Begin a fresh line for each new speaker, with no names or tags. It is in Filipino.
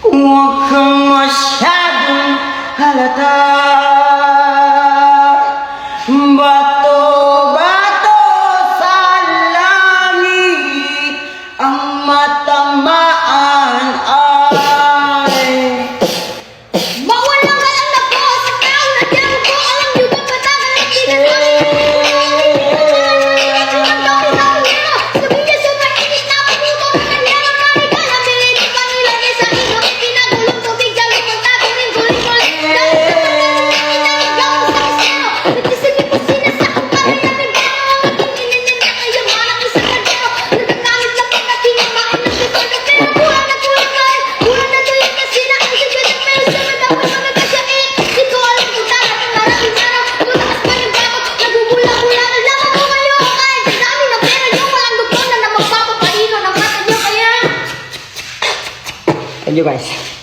Huwag kang masyadong halata. Bato-bato sa langit ang matamaan ay
Mawalang galang na po sa tao na dyan ko. Alam niyo ba patagal na tinatawag? Sabi niya sobrang init na puto na kanyang marigala. Pilitin pa nila niya sa ino. Pinagulong tubig dyan upang tagurin guling-guling. Dahil sa pagkakas na inagaw sa misyero. Nagkisagin po sila sa kumpare na bigano. Maging ininim na kayo manang isang kardero. Nagagamit lang pag natinimain ng pipino. Pero buwan na tulad na rin. Buwan na tulad na sila ang sigad ng pero sa matapos na nagkasyain. Di ko alam kung dapat ang maraming araw. Mataas pa yung bakot. Nagugula-gula na lamang ko kayo. Kahit sa dami ng pera nyo. Walang doktor na magpapapaino ng mata nyo kaya.
Thank you guys.